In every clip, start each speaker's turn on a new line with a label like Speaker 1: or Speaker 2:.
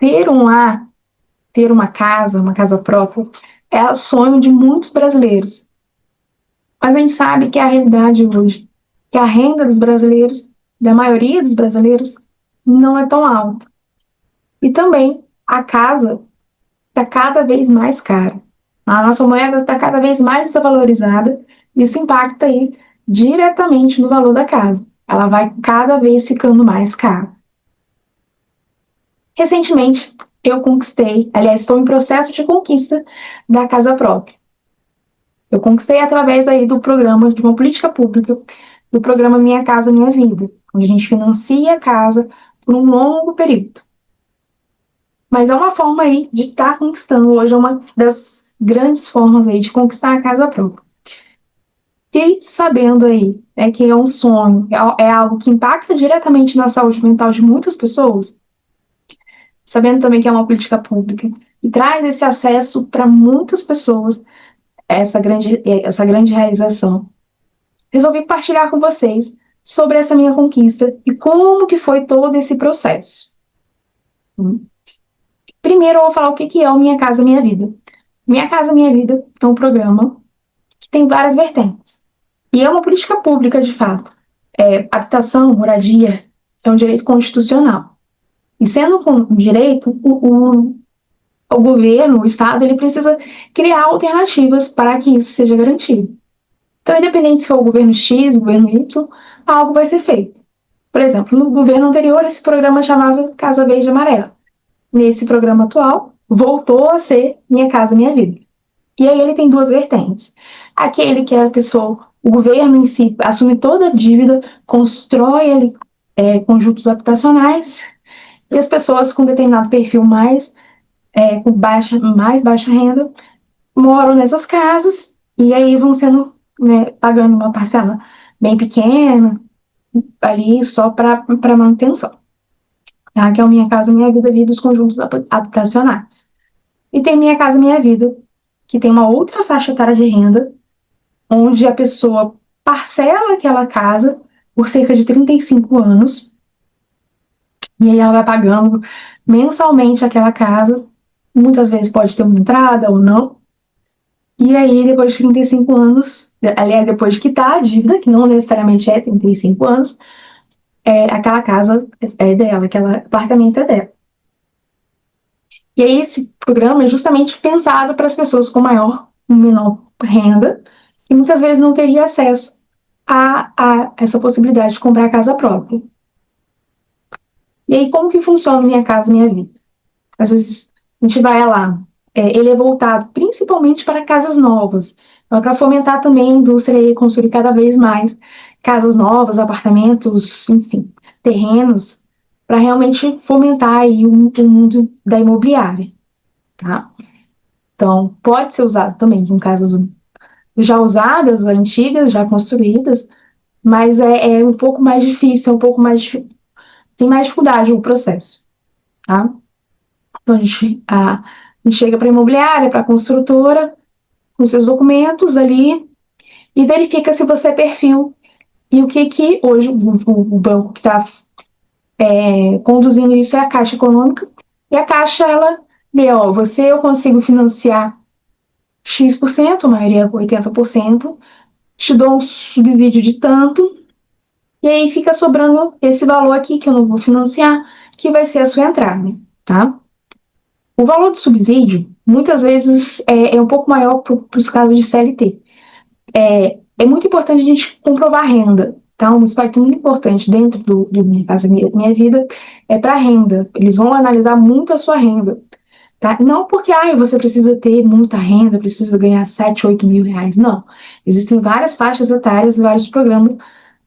Speaker 1: ter um lar, ter uma casa própria, é o sonho de muitos brasileiros. Mas a gente sabe que a realidade hoje, que a renda dos brasileiros, da maioria dos brasileiros, não é tão alta. E também a casa está cada vez mais cara. A nossa moeda está cada vez mais desvalorizada. Isso impacta aí diretamente no valor da casa. Ela vai cada vez ficando mais cara. Recentemente, eu conquistei, aliás, estou em processo de conquista da casa própria. Eu conquistei através aí do programa, de uma política pública, do programa Minha Casa Minha Vida, onde a gente financia a casa por um longo período. Mas é uma forma aí de estar conquistando, hoje é uma das grandes formas aí de conquistar a casa própria. E sabendo aí, que é um sonho, é algo que impacta diretamente na saúde mental de muitas pessoas, sabendo também que é uma política pública e traz esse acesso para muitas pessoas, essa grande realização. Resolvi partilhar com vocês sobre essa minha conquista e como que foi todo esse processo. Primeiro eu vou falar o que é o Minha Casa Minha Vida. Minha Casa Minha Vida é um programa que tem várias vertentes. E é uma política pública, de fato. Habitação, moradia, é um direito constitucional. E sendo um direito, o governo, o Estado, ele precisa criar alternativas para que isso seja garantido. Então, independente se for o governo X, o governo Y, algo vai ser feito. Por exemplo, no governo anterior, esse programa chamava Casa Verde e Amarela. Nesse programa atual, voltou a ser Minha Casa Minha Vida. E aí ele tem duas vertentes. Aquele que é a pessoa, o governo em si, assume toda a dívida, constrói ali, conjuntos habitacionais, e as pessoas com determinado perfil com mais baixa renda moram nessas casas, e aí vão sendo, pagando uma parcela bem pequena, ali só para manutenção. Tá? Que é o Minha Casa Minha Vida ali dos conjuntos habitacionais. E tem Minha Casa Minha Vida, que tem uma outra faixa etária de renda, onde a pessoa parcela aquela casa por cerca de 35 anos, e aí ela vai pagando mensalmente aquela casa, muitas vezes pode ter uma entrada ou não, e aí depois de 35 anos, aliás, depois de quitar a dívida, que não necessariamente é 35 anos, aquela casa é dela, aquele apartamento é dela. E aí esse programa é justamente pensado para as pessoas com menor renda, que muitas vezes não teria acesso a essa possibilidade de comprar casa própria. E aí, como que funciona Minha Casa Minha Vida? Às vezes, a gente vai lá, ele é voltado principalmente para casas novas, então, para fomentar também a indústria e construir cada vez mais casas novas, apartamentos, enfim, terrenos, para realmente fomentar aí o mundo da imobiliária, tá? Então, pode ser usado também em casas já usadas, antigas, já construídas, mas é um pouco mais difícil, tem mais dificuldade o processo, tá? Então, a gente chega para a imobiliária, para a construtora, com seus documentos ali, e verifica se você é perfil, e o que hoje o banco que está conduzindo isso é a Caixa Econômica, e a Caixa, ela vê, eu consigo financiar X%, a maioria 80%, te dou um subsídio de tanto, e aí fica sobrando esse valor aqui que eu não vou financiar, que vai ser a sua entrada, tá? O valor do subsídio, muitas vezes, é um pouco maior para os casos de CLT. É muito importante a gente comprovar a renda, tá? Um aspecto muito importante dentro do Minha Casa Minha Vida é para a renda. Eles vão analisar muito a sua renda, tá? Não porque você precisa ter muita renda, precisa ganhar 7, 8 mil reais, não. Existem várias faixas etárias, vários programas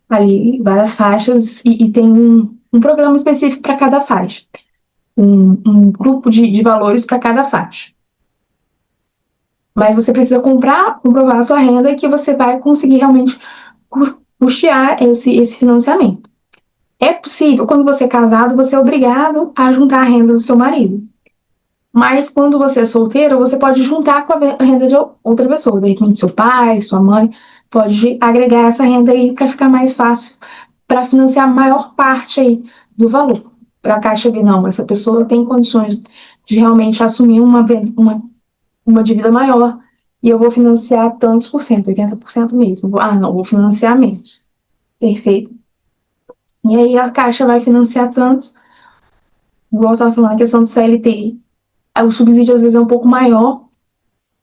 Speaker 1: ali, várias faixas, e tem um programa específico para cada faixa. Um grupo de valores para cada faixa. Mas você precisa comprovar a sua renda e que você vai conseguir realmente custear esse financiamento. É possível, quando você é casado, você é obrigado a juntar a renda do seu marido. Mas quando você é solteiro, você pode juntar com a renda de outra pessoa, de repente seu pai, sua mãe, pode agregar essa renda aí para ficar mais fácil, para financiar a maior parte aí do valor, a Caixa ver, não, essa pessoa tem condições de realmente assumir uma dívida maior e eu vou financiar tantos por cento, 80% mesmo. Não, vou financiar menos. Perfeito. E aí a Caixa vai financiar tantos, igual eu estava falando, a questão do CLT, o subsídio às vezes é um pouco maior,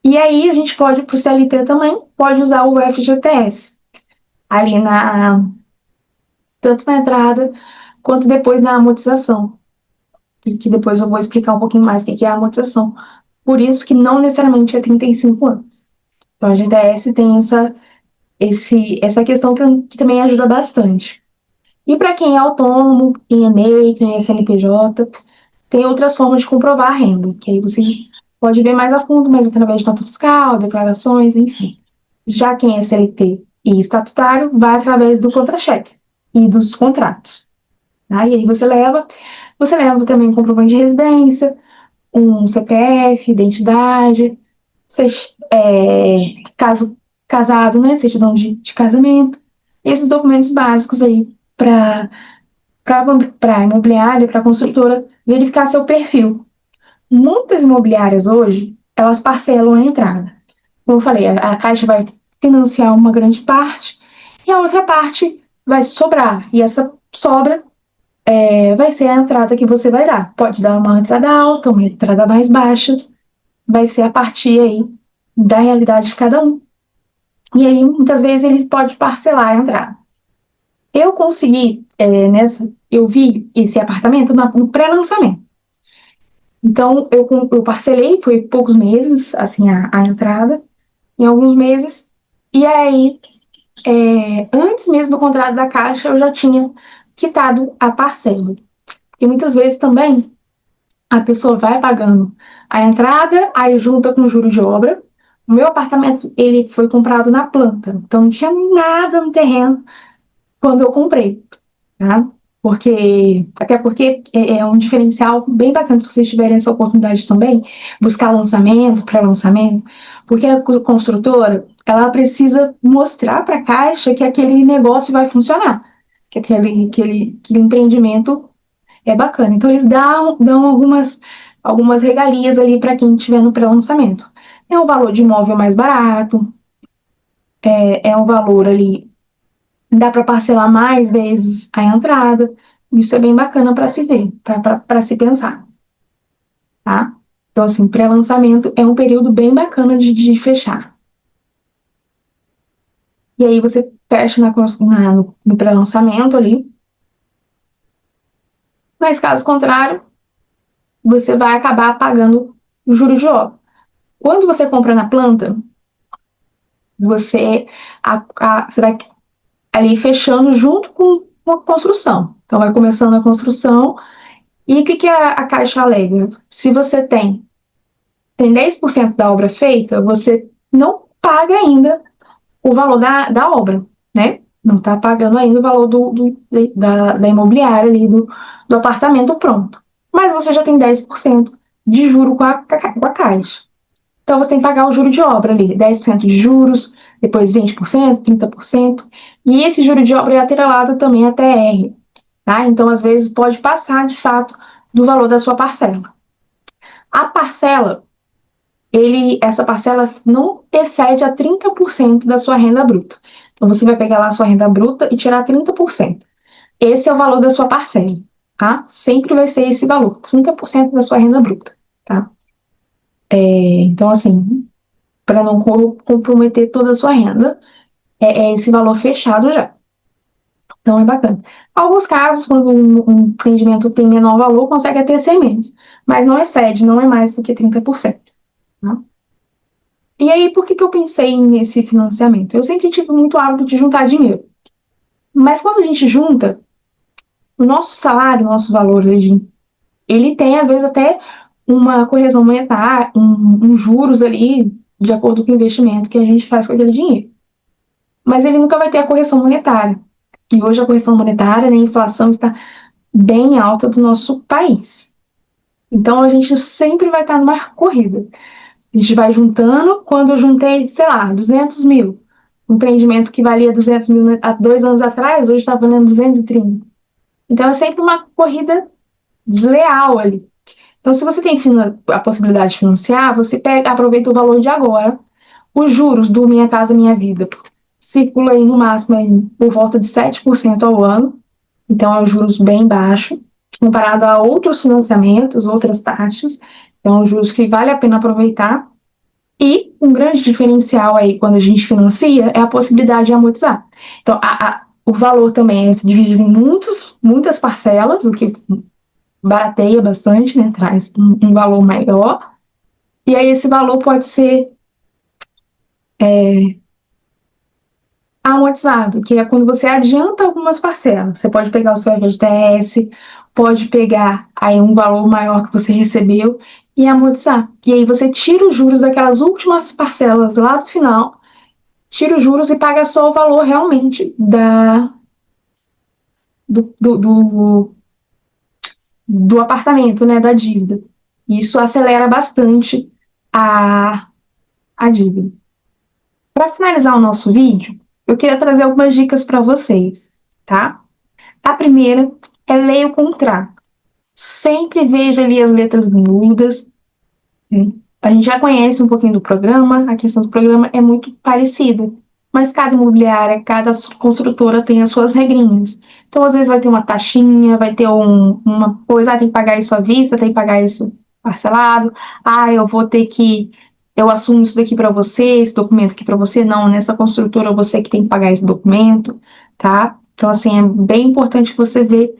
Speaker 1: e aí a gente pode, para o CLT também, pode usar o FGTS, ali tanto na entrada quanto depois na amortização, e que depois eu vou explicar um pouquinho mais o que é a amortização. Por isso que não necessariamente é 35 anos. Então a GTS tem essa questão que também ajuda bastante. E para quem é autônomo, quem é MEI, quem é CNPJ, tem outras formas de comprovar a renda, que aí você pode ver mais a fundo, mas através de nota fiscal, declarações, enfim. Já quem é CLT e estatutário, vai através do contra-cheque e dos contratos. Tá? E aí você leva também um comprovante de residência, um CPF, identidade, caso casado, né, certidão de casamento, esses documentos básicos aí para a imobiliária, para a construtora, verificar seu perfil. Muitas imobiliárias hoje, elas parcelam a entrada. Como eu falei, a Caixa vai financiar uma grande parte e a outra parte vai sobrar. E essa sobra vai ser a entrada que você vai dar. Pode dar uma entrada alta, uma entrada mais baixa, vai ser a partir aí da realidade de cada um. E aí, muitas vezes, ele pode parcelar a entrada. Eu consegui, eu vi esse apartamento no pré-lançamento. Então, eu parcelei, foi poucos meses, assim, a entrada, em alguns meses. E aí, antes mesmo do contrato da Caixa, eu já tinha quitado a parcela. E muitas vezes também a pessoa vai pagando a entrada, aí junta com juros de obra. O meu apartamento, ele foi comprado na planta, então não tinha nada no terreno quando eu comprei, tá? Até porque é um diferencial bem bacana se vocês tiverem essa oportunidade também, buscar lançamento, pré-lançamento, porque a construtora, ela precisa mostrar para a Caixa que aquele negócio vai funcionar, que aquele empreendimento é bacana. Então, eles dão algumas regalias ali para quem estiver no pré-lançamento. É um valor de imóvel mais barato, é um valor ali, dá para parcelar mais vezes a entrada. Isso é bem bacana para se ver, para se pensar, tá? Então, assim, pré-lançamento é um período bem bacana de fechar. E aí você fecha no pré-lançamento ali. Mas, caso contrário, você vai acabar pagando o juros de obra. Quando você compra na planta, você vai ali fechando junto com a construção. Então, vai começando a construção. E o que a Caixa alega? Se você tem 10% da obra feita, você não paga ainda o valor da obra, né? Não está pagando ainda o valor da imobiliária ali, do apartamento pronto. Mas você já tem 10% de juro com a Caixa. Então, você tem que pagar o juro de obra ali, 10% de juros, depois 20%, 30%. E esse juro de obra é atrelado também a TR, tá? Então, às vezes, pode passar, de fato, do valor da sua parcela. A parcela, essa parcela não excede a 30% da sua renda bruta. Então, você vai pegar lá a sua renda bruta e tirar 30%. Esse é o valor da sua parcela, tá? Sempre vai ser esse valor, 30% da sua renda bruta, tá? Então, assim, para não comprometer toda a sua renda, é esse valor fechado já. Então, é bacana. Alguns casos, quando um empreendimento tem menor valor, consegue até ser menos, mas não excede, não é mais do que 30%. Tá? E aí, por que eu pensei nesse financiamento? Eu sempre tive muito hábito de juntar dinheiro. Mas quando a gente junta, o nosso salário, o nosso valor, ele tem, às vezes, até uma correção monetária, um juros ali, de acordo com o investimento que a gente faz com aquele dinheiro. Mas ele nunca vai ter a correção monetária. E hoje a correção monetária, né, a inflação está bem alta do nosso país. Então a gente sempre vai estar numa corrida. A gente vai juntando, quando eu juntei, sei lá, 200 mil. Um empreendimento que valia 200 mil há 2 anos atrás, hoje está valendo 230. Então é sempre uma corrida desleal ali. Então, se você tem a possibilidade de financiar, você pega, aproveita o valor de agora. Os juros do Minha Casa Minha Vida circula aí no máximo aí, por volta de 7% ao ano. Então, é um juros bem baixo, comparado a outros financiamentos, outras taxas. Então, é um juros que vale a pena aproveitar. E um grande diferencial aí, quando a gente financia, é a possibilidade de amortizar. Então, o valor também é dividido em muitas parcelas, o que barateia bastante, né? Traz um valor maior. E aí, esse valor pode ser amortizado, que é quando você adianta algumas parcelas. Você pode pegar o seu FGTS, pode pegar aí um valor maior que você recebeu e amortizar. E aí você tira os juros daquelas últimas parcelas lá do final, tira os juros e paga só o valor realmente do, do, do, do apartamento, né, da dívida. Isso acelera bastante a, a dívida. Para finalizar o nosso vídeo, eu queria trazer algumas dicas para vocês, tá? A primeira é leia o contrato. Sempre veja ali as letras miúdas. Né? A gente já conhece um pouquinho do programa, a questão do programa é muito parecida, mas cada imobiliária, cada construtora tem as suas regrinhas. Então, às vezes, vai ter uma taxinha, vai ter uma coisa, tem que pagar isso à vista, tem que pagar isso parcelado. Eu vou ter que. Eu assumo isso daqui para você, esse documento aqui para você. Não, nessa construtora você que tem que pagar esse documento, tá? Então, assim, é bem importante você ver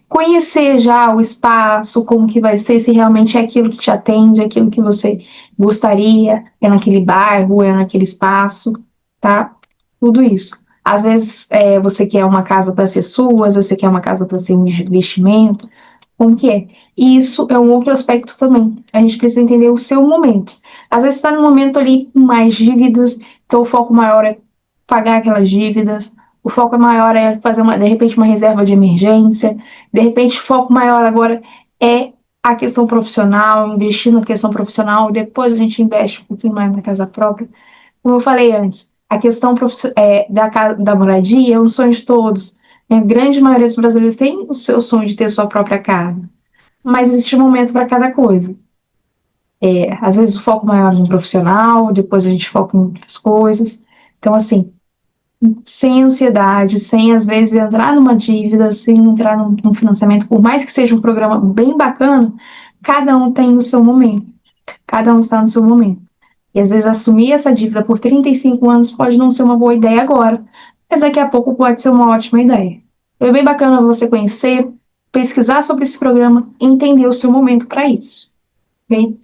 Speaker 1: conhecer já o espaço, como que vai ser, se realmente é aquilo que te atende, aquilo que você gostaria, é naquele bairro, é naquele espaço, tá? Tudo isso. Às vezes você quer uma casa para ser sua, às vezes você quer uma casa para ser um investimento, como que é? E isso é um outro aspecto também. A gente precisa entender o seu momento. Às vezes está no momento ali com mais dívidas, então o foco maior é pagar aquelas dívidas, o foco maior é fazer, de repente, uma reserva de emergência, de repente, o foco maior agora é a questão profissional, investir na questão profissional, depois a gente investe um pouquinho mais na casa própria. Como eu falei antes, a questão da moradia é um sonho de todos. Né? A grande maioria dos brasileiros tem o seu sonho de ter sua própria casa, mas existe um momento para cada coisa. Às vezes o foco maior é no profissional, depois a gente foca em outras coisas. Então, assim, sem ansiedade, sem às vezes entrar numa dívida, sem entrar num financiamento, por mais que seja um programa bem bacana, cada um tem o seu momento, cada um está no seu momento. E às vezes assumir essa dívida por 35 anos pode não ser uma boa ideia agora, mas daqui a pouco pode ser uma ótima ideia. Então, é bem bacana você conhecer, pesquisar sobre esse programa e entender o seu momento para isso. Bem,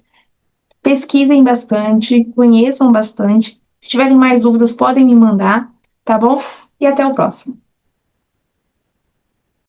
Speaker 1: pesquisem bastante, conheçam bastante. Se tiverem mais dúvidas, podem me mandar, tá bom? E até o próximo.